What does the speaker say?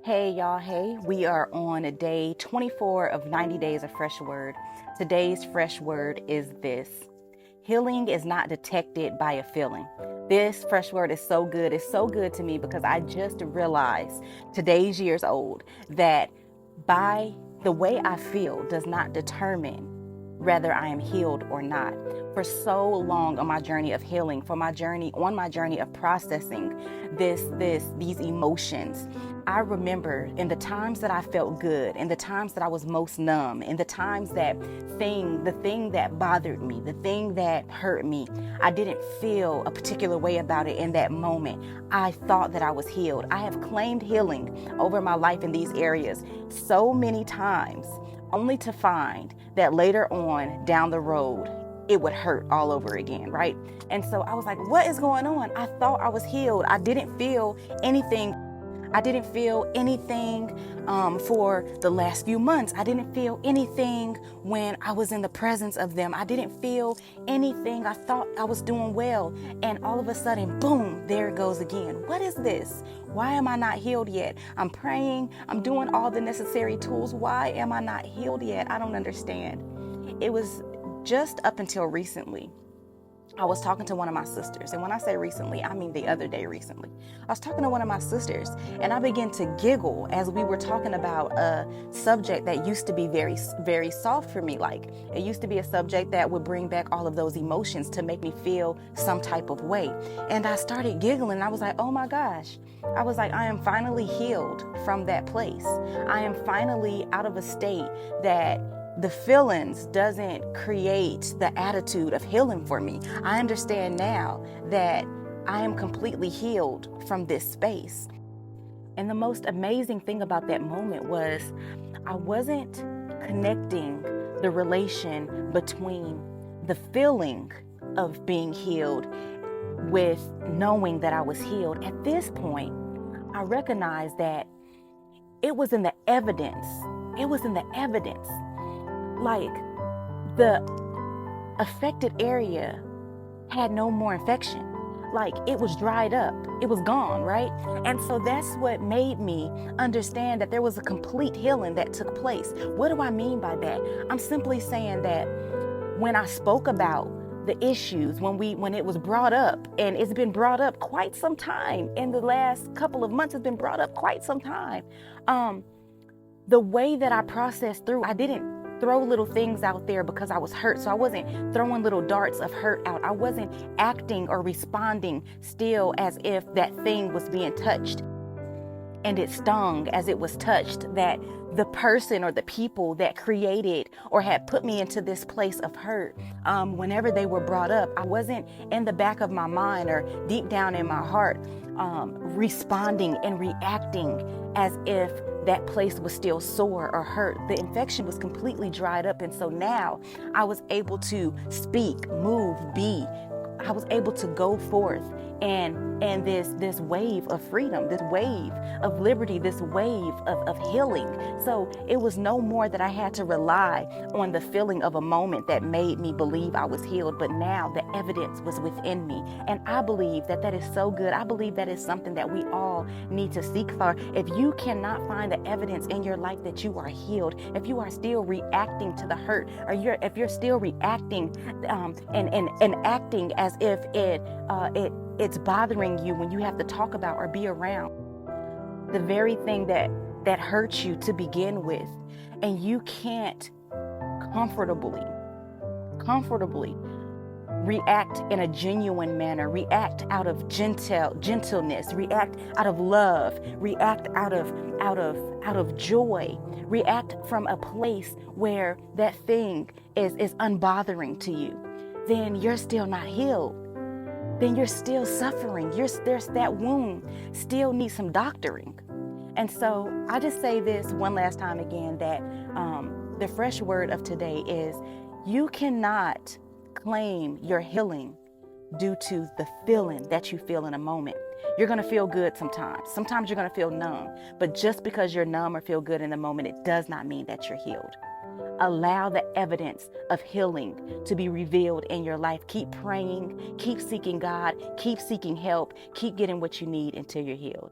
Hey y'all, hey, we are on day 24 of 90 days of fresh word. Today's fresh word is this: healing is not detected by a feeling. This fresh word is so good. It's so good to me because I just realized today's years old that by the way I feel does not determine whether I am healed or not. For so long on my journey of healing, on my journey of processing these emotions, I remember in the times that I felt good, in the times that I was most numb, in the times that the thing that bothered me, the thing that hurt me, I didn't feel a particular way about it in that moment. I thought that I was healed. I have claimed healing over my life in these areas so many times, only to find that later on down the road, it would hurt all over again, right? And so I was like, what is going on? I thought I was healed. I didn't feel anything. For the last few months. I didn't feel anything when I was in the presence of them. I didn't feel anything. I thought I was doing well. And all of a sudden, boom, there it goes again. What is this? Why am I not healed yet? I'm praying. I'm doing all the necessary tools. Why am I not healed yet? I don't understand. It was just up until recently. I was talking to one of my sisters, and when I say recently, I mean the other day recently. I was talking to one of my sisters, and I began to giggle as we were talking about a subject that used to be very, very soft for me. Like, it used to be a subject that would bring back all of those emotions to make me feel some type of way. And I started giggling, and I was like, oh my gosh. I was like, I am finally healed from that place. I am finally out of a state that the feelings doesn't create the attitude of healing for me. I understand now that I am completely healed from this space. And the most amazing thing about that moment was I wasn't connecting the relation between the feeling of being healed with knowing that I was healed. At this point, I recognized that it was in the evidence. It was in the evidence. Like, the affected area had no more infection. Like, it was dried up. It was gone, right? And so that's what made me understand that there was a complete healing that took place. What do I mean by that? I'm simply saying that when I spoke about the issues, when it was brought up, and it's been brought up quite some time in the last couple of months, it's been brought up quite some time. The way that I processed through, I didn't throw little things out there because I was hurt. So I wasn't throwing little darts of hurt out. I wasn't acting or responding still as if that thing was being touched and it stung as it was touched, that the person or the people that created or had put me into this place of hurt, whenever they were brought up, I wasn't in the back of my mind or deep down in my heart responding and reacting as if that place was still sore or hurt. The infection was completely dried up. And so now I was able to speak, move, be. I was able to go forth and this wave of freedom, this wave of liberty, this wave of healing. So it was no more that I had to rely on the feeling of a moment that made me believe I was healed, but now the evidence was within me. And I believe that that is so good. I believe that is something that we all need to seek for. If you cannot find the evidence in your life that you are healed, if you are still reacting to the hurt, or if you're still reacting and acting as if it's bothering you when you have to talk about or be around the very thing that hurts you to begin with, and you can't comfortably react in a genuine manner, react out of gentleness, react out of love, react out of joy, react from a place where that thing is unbothering to you, then you're still not healed. Then you're still suffering. There's that wound still needs some doctoring. And so I just say this one last time again, that the fresh word of today is you cannot claim your healing due to the feeling that you feel in a moment. You're going to feel good sometimes. Sometimes you're going to feel numb. But just because you're numb or feel good in the moment, it does not mean that you're healed. Allow the evidence of healing to be revealed in your life. Keep praying, keep seeking God, keep seeking help, keep getting what you need until you're healed.